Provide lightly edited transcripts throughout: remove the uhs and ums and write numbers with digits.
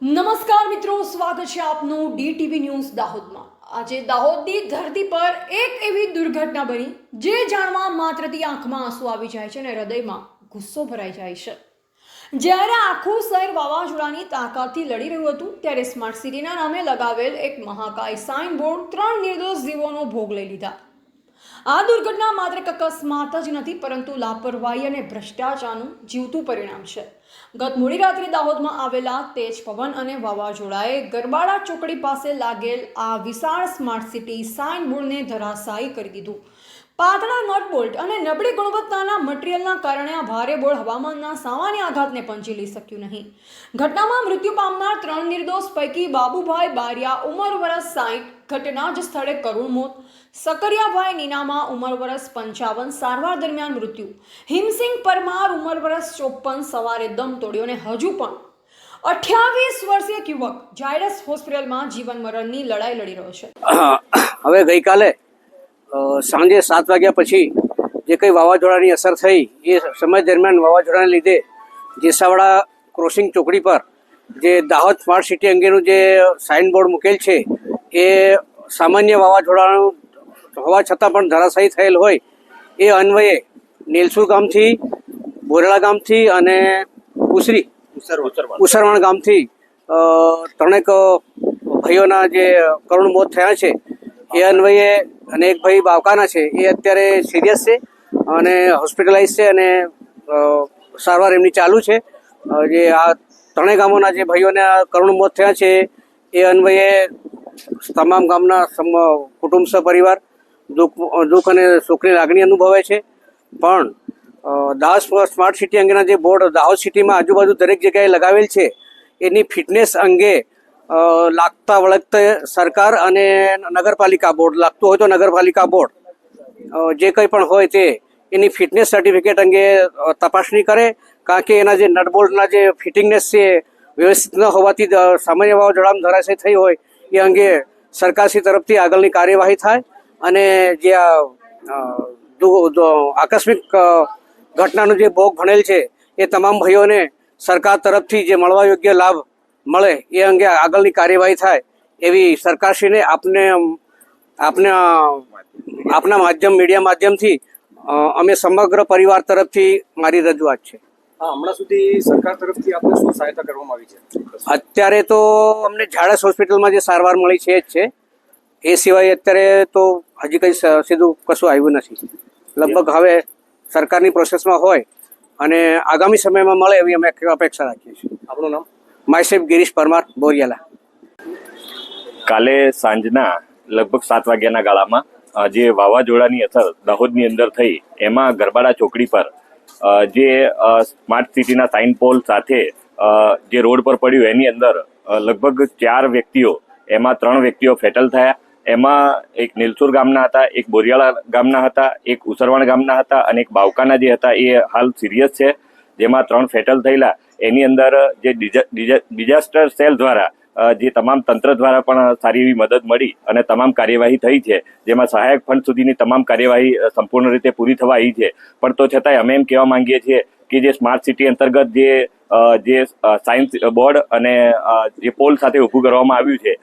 નમસ્કાર મિત્રો, સ્વાગત છે આપનું ડીટીવી ન્યૂઝ દાહોદમાં। આજે દાહોદની ધરતી પર એક એવી દુર્ઘટના બની જે જાણવા માત્રથી આંખમાં આંસુ આવી જાય છે અને હૃદયમાં ગુસ્સો ભરાઈ જાય છે। જ્યારે આખું શહેર વાવાઝોડાની તાકાતથી લડી રહ્યું હતું ત્યારે સ્માર્ટ સિટીના નામે લગાવેલ એક મહાકાય સાઇન બોર્ડ 3 નિર્દોષ જીવોનો ભોગ લઈ લીધા। આ દુર્ઘટના માત્ર એક અકસ્માત જ નથી પરંતુ લાપરવાહી અને ભ્રષ્ટાચારનું જીવતું પરિણામ છે। ગત મોડી રાત્રે દાહોદમાં આવેલા તેજ પવન અને વાવાઝોડાએ ગરબાડા ચોકડી પાસે લાગેલ આ વિશાળ સ્માર્ટ સિટી સાઇન બોર્ડને ધરાશાયી કરી દીધું। પાતળા નટ બોલ્ટ અને નબળી ગુણવત્તાના મટીરીયલના કારણે આ ભારે બોર્ડ હવામાનના સામાન્ય આઘાતને પણ ઝીલી શક્યું નહીં। ઘટનામાં મૃત્યુ પામનાર 3 નિર્દોષ પૈકી બાબુભાઈ બારિયા ઉંમર વર્ષ 60 ઘટના જ સ્થળે કરુણ મોત, સકરિયાભાઈ નીનામા ઉંમર વર્ષ 55 સારવાર દરમિયાન મૃત્યુ, હિમસિંહ પરમાર ઉંમર વર્ષ 54 સવારે દમ તોડ્યો અને હજુ પણ 28 વર્ષીય યુવક ઝાયડસ હોસ્પિટલમાં જીવન મરણની લડાઈ લડી રહ્યો છે। હવે ગઈકાલે સાંજે 7 વાગ્યા પછી જે કંઈ વાવાઝોડાની અસર થઈ એ સમય દરમિયાન વાવાઝોડાને લીધે જેસાવાડા ક્રોસિંગ ચોકડી પર જે દાહોદ સ્માર્ટ સિટી અંગેનું જે સાઇન બોર્ડ મૂકેલ છે એ સામાન્ય વાવાઝોડાનું હોવા છતાં પણ ધરાશાયી થયેલ હોય એ અન્વયે નેલસુર ગામથી, બોરડા ગામથી અને ઉસરવાણ ગામથી ત્રણેક ભાઈઓના જે કરુણ મોત થયા છે એ અન્વયે અને એક ભાઈ બાવકાના છે એ અત્યારે સિરિયસ છે અને હોસ્પિટલાઇઝ છે અને સારવાર એમની ચાલુ છે। જે આ ત્રણેય ગામોના જે ભાઈઓના કરુણ મોત થયા છે એ અન્વયે તમામ ગામના કુટુંબ સહપરિવાર દુઃખ અને શોકની લાગણી અનુભવે છે। પણ દાહોદ સ્માર્ટ સિટી અંગેના જે બોર્ડ દાહોદ સિટીમાં આજુબાજુ દરેક જગ્યાએ લગાવેલ છે એની ફિટનેસ અંગે લાગતા વળગતા સરકાર અને નગરપાલિકા બોર્ડ, લાગતું હોય તો નગરપાલિકા બોર્ડ જે કંઈ પણ હોય તે એની ફિટનેસ સર્ટિફિકેટ અંગે તપાસણી કરે, કારણ કે એના જે નટબોલ્ટના જે ફિટિંગનેસ છે વ્યવસ્થિત ન હોવાથી સામાન્ય વાવાઝોડામાં ધરાશાયી થઈ હોય એ અંગે સરકારશ્રી તરફથી આગળની કાર્યવાહી થાય અને જે આકસ્મિક ઘટનાનો જે ભોગ ભણેલ છે એ તમામ ભાઈઓને સરકાર તરફથી જે મળવા યોગ્ય લાભ મળે એ અંગે આગળની કાર્યવાહી થાય એવી સરકારશ્રીને આપના માધ્યમ મીડિયા માધ્યમથી અમે સમગ્ર પરિવાર તરફથી મારી રજૂઆત છે। હમણાં સુધી સરકાર તરફથી આપને શું સહાયતા કરવામાં આવી છે? અત્યારે તો અમને ઝાયડસ હોસ્પિટલમાં જે સારવાર મળી છે જ છે, એ સિવાય અત્યારે તો હજી કંઈ સીધું કશું આવ્યું નથી। લગભગ હવે સરકારની પ્રોસેસમાં હોય અને આગામી સમયમાં મળે એવી અમે અપેક્ષા રાખીએ છીએ। આપનું નામ? માયસેફ ગિરીશ પરમાર, બોરિયાલા। કાલે સાંજના લગભગ 7 વાગ્યાના ગાળામાં જે વાવાઝોડાની અસર દાહોદની અંદર થઈ એમાં ગરબાડા ચોકડી પર જે સ્માર્ટ સિટીના સાઇન પોલ સાથે જે રોડ પર પડ્યું એની અંદર લગભગ 4 વ્યક્તિઓ, એમાં 3 વ્યક્તિઓ ફેટલ થયા। એમાં એક નેલસુર ગામના હતા, એક બોરિયાળા ગામના હતા, એક ઉસરવાણ ગામના હતા અને એક બાવકાના જે હતા એ હાલ સિરિયસ છે। જેમાં 3 ફેટલ થયેલા એની અંદર જે ડિઝાસ્ટર સેલ દ્વારા જે તમામ તંત્ર દ્વારા પણ સારી એવી મદદ મળી અને તમામ કાર્યવાહી થઈ છે, જેમાં સહાયક ફંડ સુધીની તમામ કાર્યવાહી સંપૂર્ણ રીતે પૂરી થવા આવી છે। પણ તો છતાંય અમે એમ કહેવા માંગીએ છીએ કે જે સ્માર્ટ સિટી અંતર્ગત જે સાયન્સ બોર્ડ અને જે પોલ સાથે ઊભું કરવામાં આવ્યું છે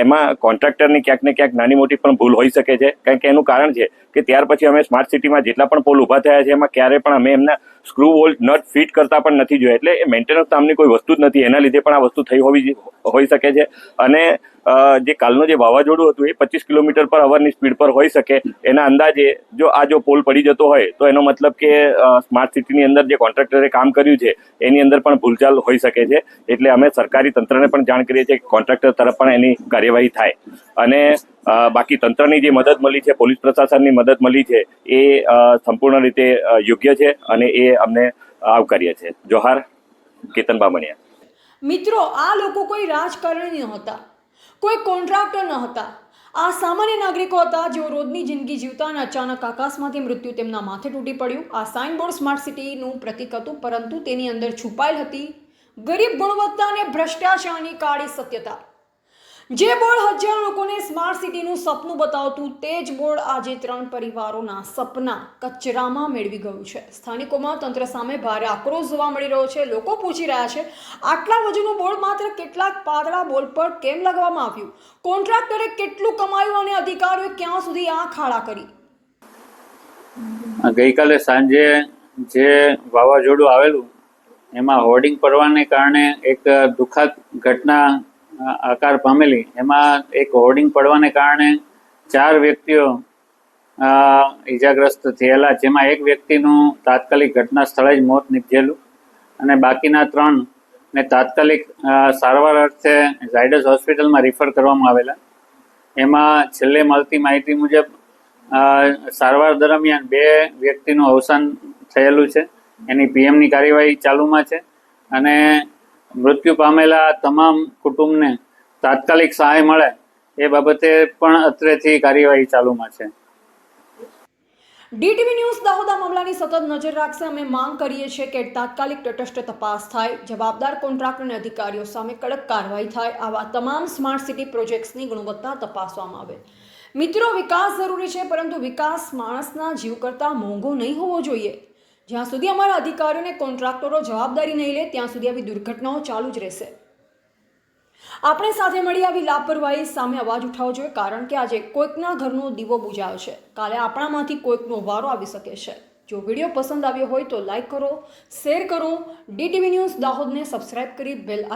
એમાં કોન્ટ્રાક્ટરની ક્યાંક ને ક્યાંક નાની મોટી પણ ભૂલ હોઈ શકે છે, કારણ કે એનું કારણ છે કે ત્યાર પછી અમે સ્માર્ટ સિટીમાં જેટલા પણ પોલ ઊભા થયા છે એમાં ક્યારે પણ અમે એમના સ્ક્રૂ બોલ્ટ નટ ફિટ કરતા પણ નથી જોયા। એટલે એ મેન્ટેનન્સ નામની કોઈ વસ્તુ જ નથી, એના લીધે પણ આ વસ્તુ થઈ હોઈ શકે છે। અને જે કાલનું જે વાવાઝોડું હતું એ 25 કિલોમીટર પર અવરની સ્પીડ પર હોઈ શકે, એના અંદાજે જો પોલ પડી જતો હોય તો એનો મતલબ કે સ્માર્ટ સિટીની અંદર જે કોન્ટ્રાક્ટરે કામ કર્યું છે એની અંદર પણ ભૂલચાલ હોઈ શકે છે। એટલે અમે સરકારી તંત્રને પણ જાણ કરીએ છીએ કે કોન્ટ્રાક્ટર તરફ પણ એની કાર્યવાહી થાય અને બાકી તંત્રની જે મદદ મળી છે, પોલીસ પ્રશાસનની મદદ મળી છે એ સંપૂર્ણ રીતે યોગ્ય છે અને એ અમને આવકાર્ય છે। જોહાર, કેતન બામણિયા। મિત્રો, આ લોકો કોઈ રાજકારણી નહોતા, કોઈ કોન્ટ્રાક્ટર ન હતા, આ સામાન્ય નાગરિકો હતા જેઓ રોજની જિંદગી જીવતા અને અચાનક આકાશમાંથી મૃત્યુ તેમના માથે તૂટી પડ્યું। આ સાઇન બોર્ડ સ્માર્ટ સિટીનું પ્રતીક હતું, પરંતુ તેની અંદર છુપાયેલ હતી ગરીબ ગુણવત્તા અને ભ્રષ્ટાચારની કાળી સત્યતા। જે બોર્ડ હજારો લોકોને સ્માર્ટ સિટીનું સપનું બતાવતું તે જ બોર્ડ આજે 3 પરિવારોના સપના કચરામાં મેળવી ગયું છે. સ્થાનિકોમાં તંત્ર સામે ભારે આક્રોશ જોવા મળી રહ્યો છે. લોકો પૂછી રહ્યા છે, આટલા વજનનું બોર્ડ માત્ર કેટલાક પાતળા બોર્ડ પર કેમ લગાવવામાં આવ્યું? કોન્ટ્રાક્ટરે કેટલું કમાયું અને અધિકારીઓએ ક્યાં સુધી આંખ આડા કરી? ગઈકાલે સાંજે જે વાવાઝોડું આવેલું એમાં હોર્ડિંગ પડવાને કારણે એક દુઃખદ ઘટના આકાર પામેલી. એમાં એક હોર્ડિંગ પડવાને કારણે 4 વ્યક્તિઓ ઈજાગ્રસ્ત થયેલા, જેમાં એક વ્યક્તિનું તાત્કાલિક ઘટના સ્થળે જ મોત નીપજેલું અને બાકીના 3 ને તાત્કાલિક સારવાર અર્થે ઝાયડસ હોસ્પિટલમાં રિફર કરવામાં આવેલા. એમાં છેલ્લે મળતી માહિતી મુજબ સારવાર દરમિયાન 2 વ્યક્તિનું અવસાન થયેલું છે. એની પીએમની કાર્યવાહી ચાલુમાં છે અને મૃત્યુ પામેલા તમામ કુટુંબને તાત્કાલિક સહાય મળે એ બાબતે પણ અત્રેથી કાર્યવાહી ચાલુમાં છે. DTV ન્યૂઝ દાહોદ આ મામલાની સતત નજર રાખશે. અમે માંગ કરીએ છીએ કે તાત્કાલિક તટસ્થ તપાસ થાય, જવાબદાર કોન્ટ્રાક્ટર અને અધિકારીઓ સામે કડક કાર્યવાહી થાય, આવા તમામ સ્માર્ટ સિટી પ્રોજેક્ટ્સની ગુણવત્તા તપાસવામાં આવે. મિત્રો, વિકાસ જરૂરી છે, પરંતુ વિકાસ માણસના જીવ કરતાં મોંઘો નહીં હોવો જોઈએ. જ્યાં સુધી અમારા અધિકારીઓ અને કોન્ટ્રાક્ટરો જવાબદારી નહીં લે ત્યાં સુધી આવી દુર્ઘટનાઓ ચાલુ જ રહેશે. આપણે સાથે મળી આવી લાપરવાહી સામે અવાજ ઉઠાવવો જોઈએ, કારણ કે આજે કોઈકના ઘરનો દીવો બુઝાયો છે, કાલે આપણામાંથી કોઈકનો વારો આવી શકે છે. જો વિડીયો પસંદ આવ્યો હોય તો લાઈક કરો, શેર કરો, DTV ન્યૂઝ દાહોદને સબસ્ક્રાઇબ કરી બેલ